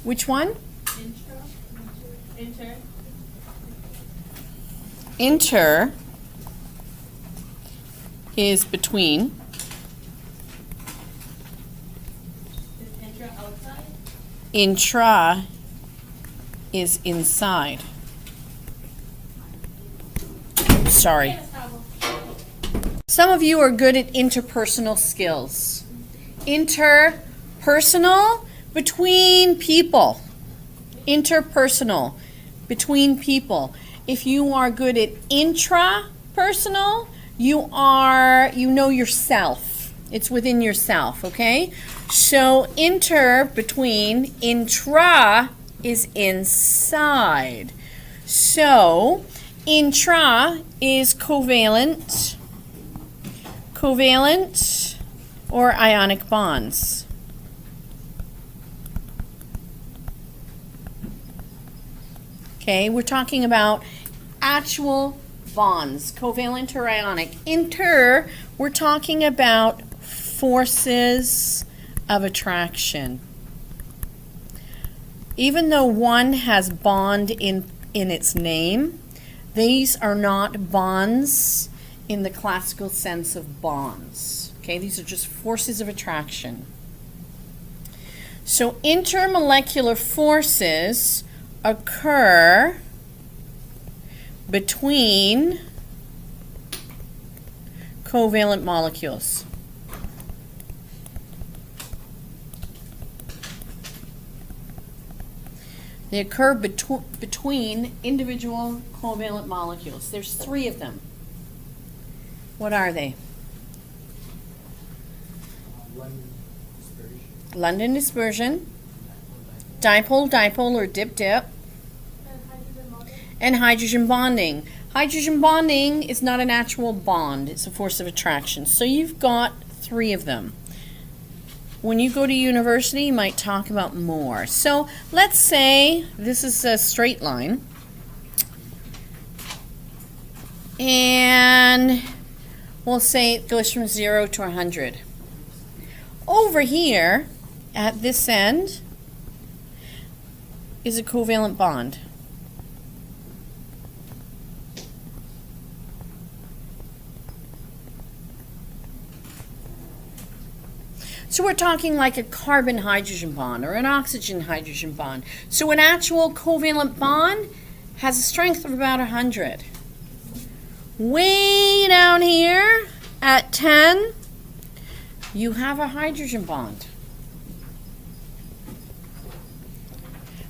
Which one? Inter is between. Is intra outside? Intra is inside. Sorry. Some of you are good at interpersonal skills. Interpersonal, between people. Interpersonal, between people. If you are good at intrapersonal, you know yourself. It's within yourself, okay? So between, intra is inside. So intra is covalent or ionic bonds. Okay, we're talking about actual bonds, covalent or ionic. Inter, we're talking about forces of attraction. Even though one has bond in its name, these are not bonds in the classical sense of bonds. Okay, these are just forces of attraction. So intermolecular forces occur between covalent molecules. They occur between individual covalent molecules. There's 3 of them. What are they? London dispersion, dipole or dip, and hydrogen bonding. Hydrogen bonding is not an actual bond, it's a force of attraction. So you've got 3 of them. When you go to university, you might talk about more. So let's say this is a straight line. And we'll say it goes from 0 to 100. Over here, at this end, is a covalent bond. So we're talking like a carbon-hydrogen bond or an oxygen-hydrogen bond. So an actual covalent bond has a strength of about 100. Way down here at 10, you have a hydrogen bond.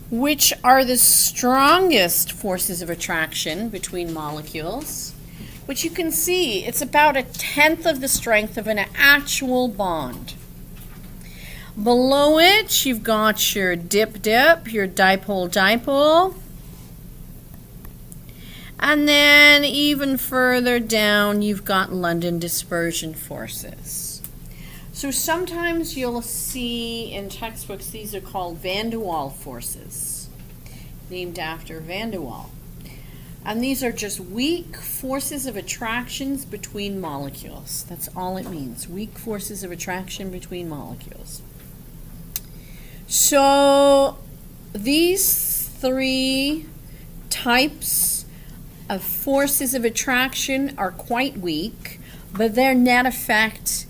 Which are the strongest forces of attraction between molecules? Which you can see, it's about 1/10 of the strength of an actual bond. Below it, you've got your dip, your dipole. And then even further down, you've got London dispersion forces. So sometimes you'll see in textbooks, these are called van der Waal forces, named after Van der Waal. And these are just weak forces of attractions between molecules. That's all it means, weak forces of attraction between molecules. So these 3 types of forces of attraction are quite weak, but their net effect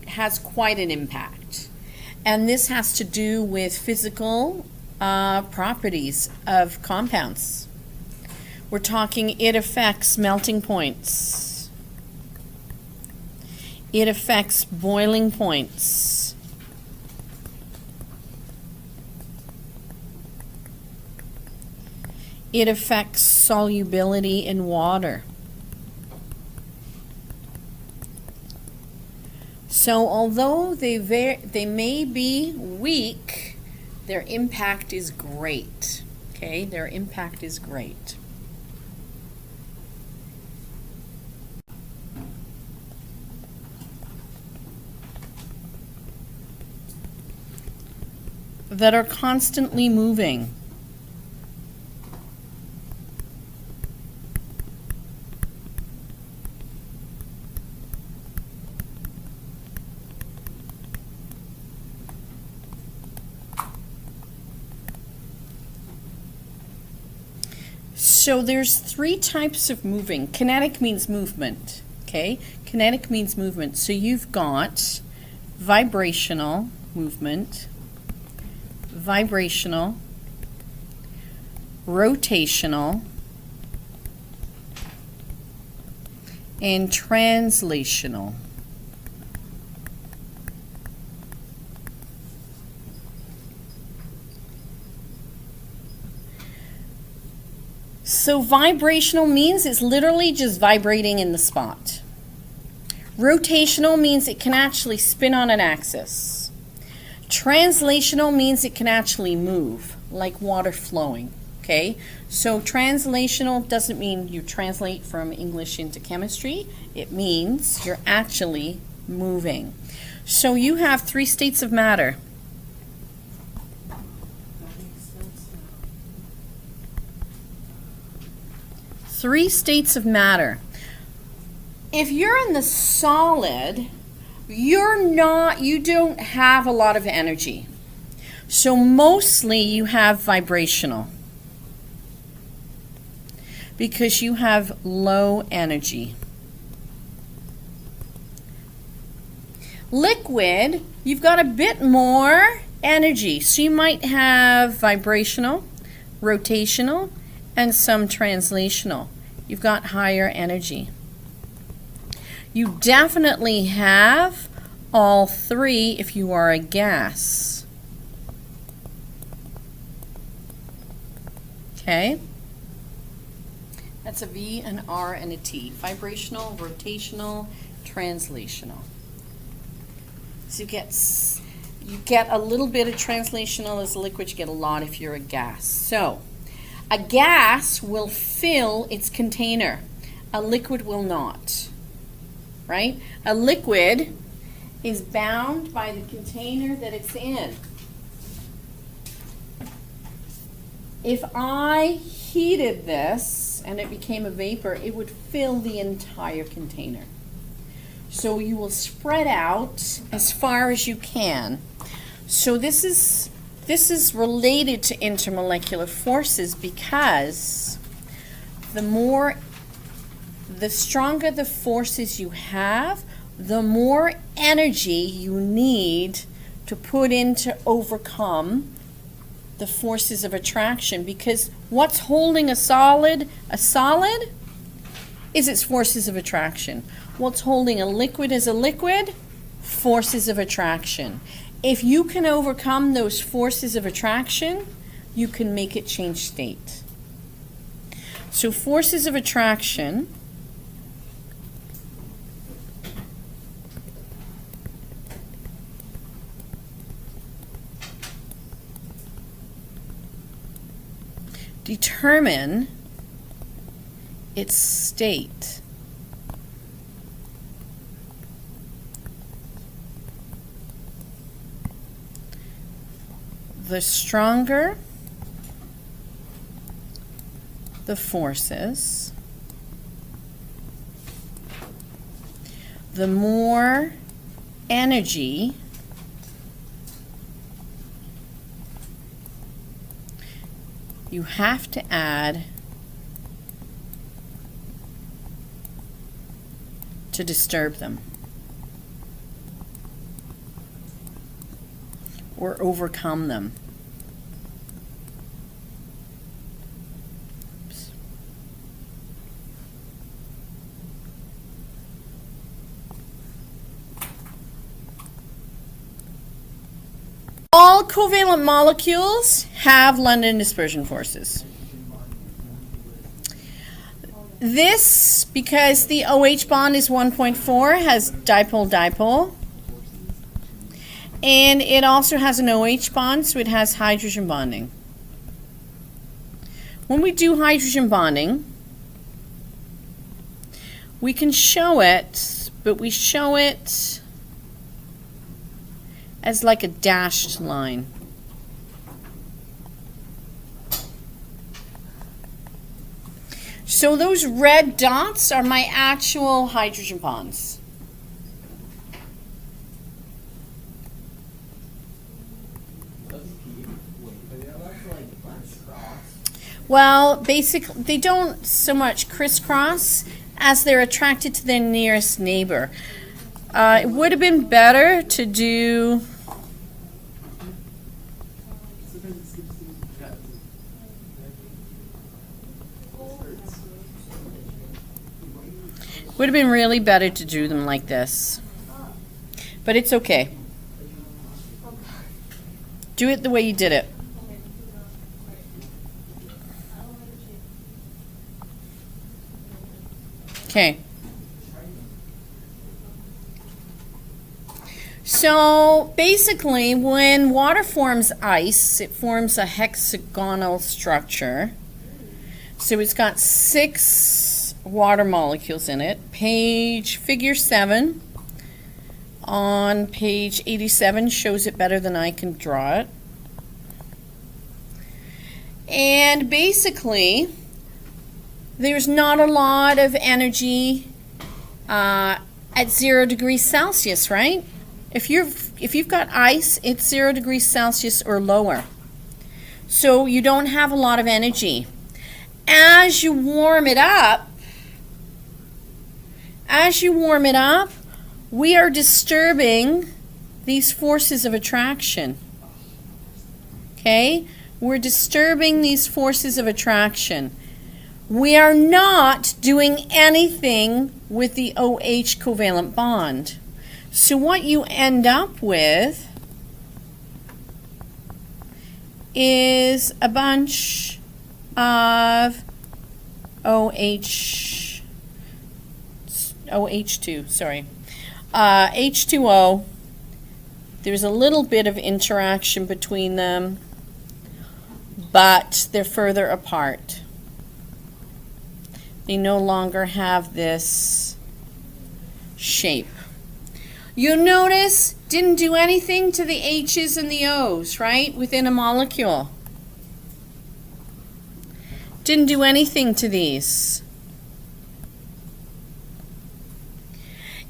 has quite an impact. And this has to do with physical properties of compounds. We're talking it affects melting points. It affects boiling points. It affects solubility in water. So although they may be weak, their impact is great. Okay, their impact is great. That are constantly moving. So there's three types of moving. Kinetic means movement, okay? Kinetic means movement. So you've got vibrational movement, vibrational, rotational, and translational. So vibrational means it's literally just vibrating in the spot. Rotational means it can actually spin on an axis. Translational means it can actually move, like water flowing, okay? So translational doesn't mean you translate from English into chemistry. It means you're actually moving. So you have three states of matter. Three states of matter. If you're in the solid, you don't have a lot of energy. So mostly you have vibrational because you have low energy. Liquid, you've got a bit more energy. So you might have vibrational, rotational, and some translational. You've got higher energy. You definitely have all three if you are a gas. Okay? That's a V, an R, and a T. Vibrational, rotational, translational. So you get a little bit of translational as a liquid, you get a lot if you're a gas. So a gas will fill its container. A liquid will not. Right? A liquid is bound by the container that it's in. If I heated this and it became a vapor, it would fill the entire container. So you will spread out as far as you can. So this is related to intermolecular forces because the stronger the forces you have, the more energy you need to put in to overcome the forces of attraction. Because what's holding a solid is its forces of attraction. What's holding a liquid as a liquid? Forces of attraction. If you can overcome those forces of attraction, you can make it change state. So forces of attraction determine its state. The stronger the forces, the more energy you have to add to disturb them or overcome them. Oops. All covalent molecules have London dispersion forces. This, because the OH bond is 1.4, has dipole-dipole. And it also has an OH bond, so it has hydrogen bonding. When we do hydrogen bonding, we can show it, but we show it as like a dashed line. So those red dots are my actual hydrogen bonds. Well, basically, they don't so much crisscross as they're attracted to their nearest neighbor. It would have been better to do... Would have been really better to do them like this. But it's okay. Do it the way you did it. Okay. So basically, when water forms ice, it forms a hexagonal structure. So it's got 6 water molecules in it. Figure 7 on page 87 shows it better than I can draw it. And basically, there's not a lot of energy at 0 degrees Celsius, right? If you've got ice, it's 0 degrees Celsius or lower. So you don't have a lot of energy. As you warm it up, we are disturbing these forces of attraction. Okay? We're disturbing these forces of attraction. We are not doing anything with the OH covalent bond. So what you end up with is a bunch of H2O. There's a little bit of interaction between them, but they're further apart. They no longer have this shape. You notice didn't do anything to the H's and the O's, right, within a molecule. Didn't do anything to these.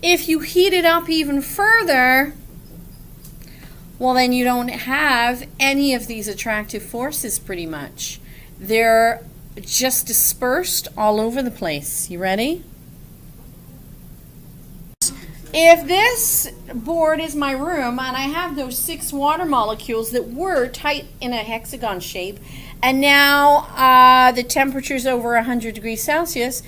If you heat it up even further, well, then you don't have any of these attractive forces pretty much. They're just dispersed all over the place. You ready? If this board is my room and I have those 6 water molecules that were tight in a hexagon shape, and now the temperature's over 100 degrees Celsius,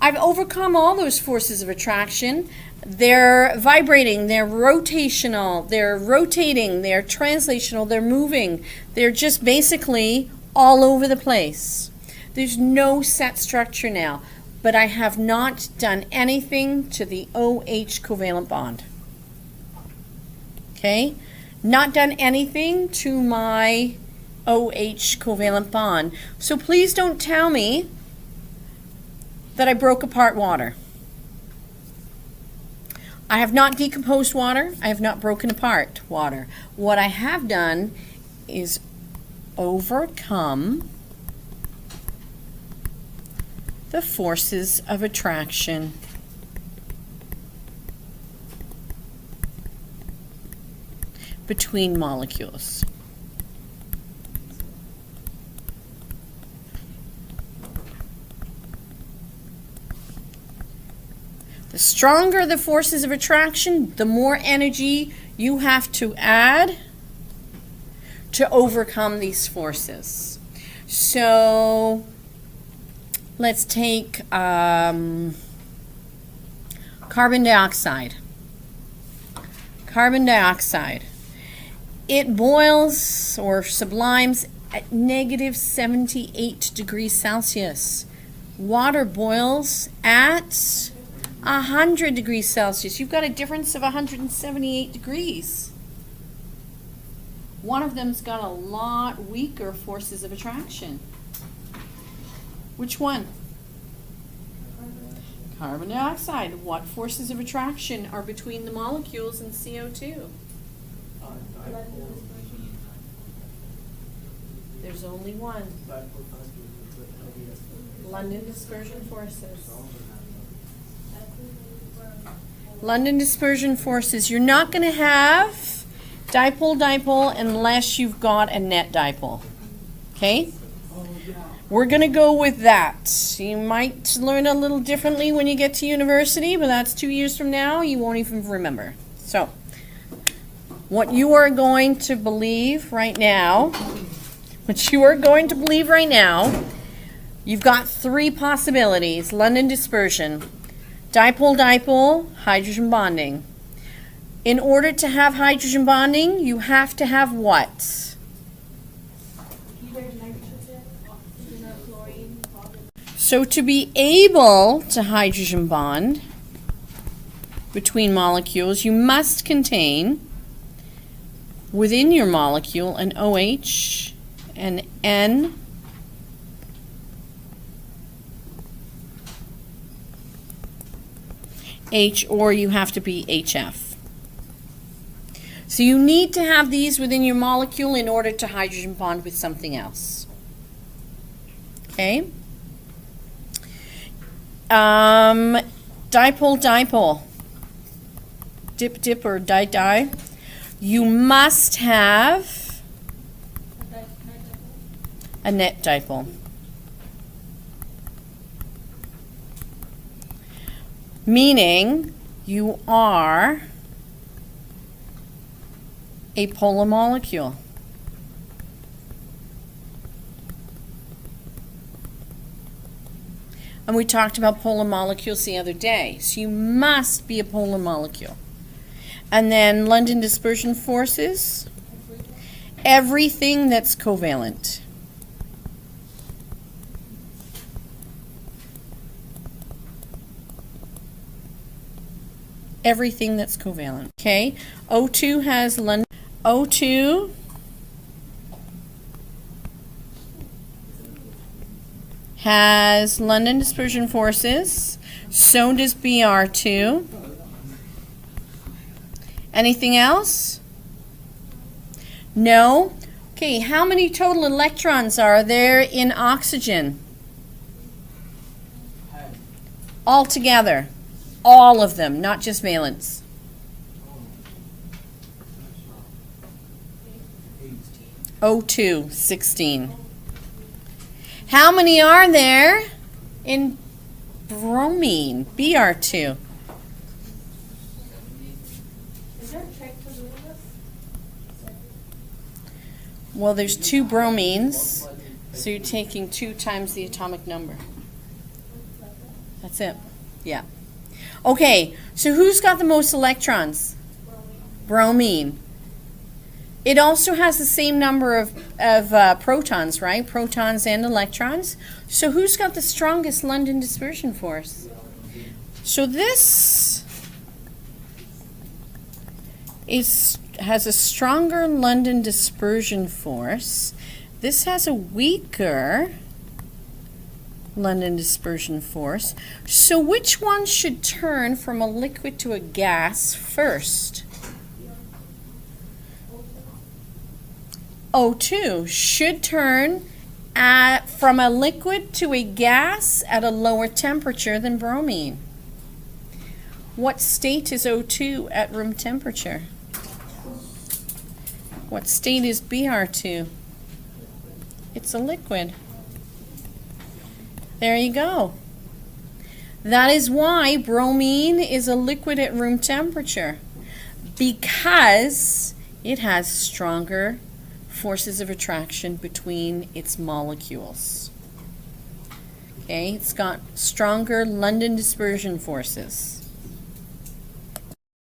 I've overcome all those forces of attraction. They're vibrating, they're rotational, they're rotating, they're translational, they're moving. They're just basically all over the place. There's no set structure now, but I have not done anything to the OH covalent bond. Okay? Not done anything to my OH covalent bond. So please don't tell me that I broke apart water. I have not decomposed water. I have not broken apart water. What I have done is overcome the forces of attraction. Between molecules. The stronger the forces of attraction, the more energy you have to add to overcome these forces. So let's take carbon dioxide. Carbon dioxide. It boils or sublimes at negative 78 degrees Celsius. Water boils at 100 degrees Celsius. You've got a difference of 178 degrees. One of them's got a lot weaker forces of attraction. Which one? Carbon dioxide. What forces of attraction are between the molecules in CO2? There's only one. London dispersion forces. London dispersion forces. You're not going to have dipole-dipole unless you've got a net dipole. Okay? We're going to go with that. You might learn a little differently when you get to university, but that's 2 years from now. You won't even remember. So, what you are going to believe right now, you've got 3 possibilities. London dispersion, dipole-dipole, hydrogen bonding. In order to have hydrogen bonding, you have to have what? Either nitrogen, oxygen, or chlorine. So to be able to hydrogen bond between molecules, you must contain within your molecule an OH, an N, H, or you have to be HF. So you need to have these within your molecule in order to hydrogen bond with something else. Okay? Dipole-dipole. Dip-dip or di-di. You must have a net dipole. Meaning you are a polar molecule. And we talked about polar molecules the other day. So you must be a polar molecule. And then London dispersion forces, everything that's covalent. Everything that's covalent. Okay, O2 has London. O2 has London dispersion forces. So does Br2. Anything else? No? Okay, how many total electrons are there in oxygen? Altogether. All of them, not just valence. 0.2, 16. How many are there in bromine, Br2? Is there a trick for doing this? Well, there's 2 bromines, so you're taking 2 times the atomic number. That's it. Yeah. Okay, so who's got the most electrons? Bromine. It also has the same number of protons, right? Protons and electrons. So who's got the strongest London dispersion force? So this has a stronger London dispersion force. This has a weaker London dispersion force. So which one should turn from a liquid to a gas first? O2 should turn from a liquid to a gas at a lower temperature than bromine. What state is O2 at room temperature? What state is Br2? It's a liquid. There you go. That is why bromine is a liquid at room temperature, because it has stronger forces of attraction between its molecules. Okay, it's got stronger London dispersion forces.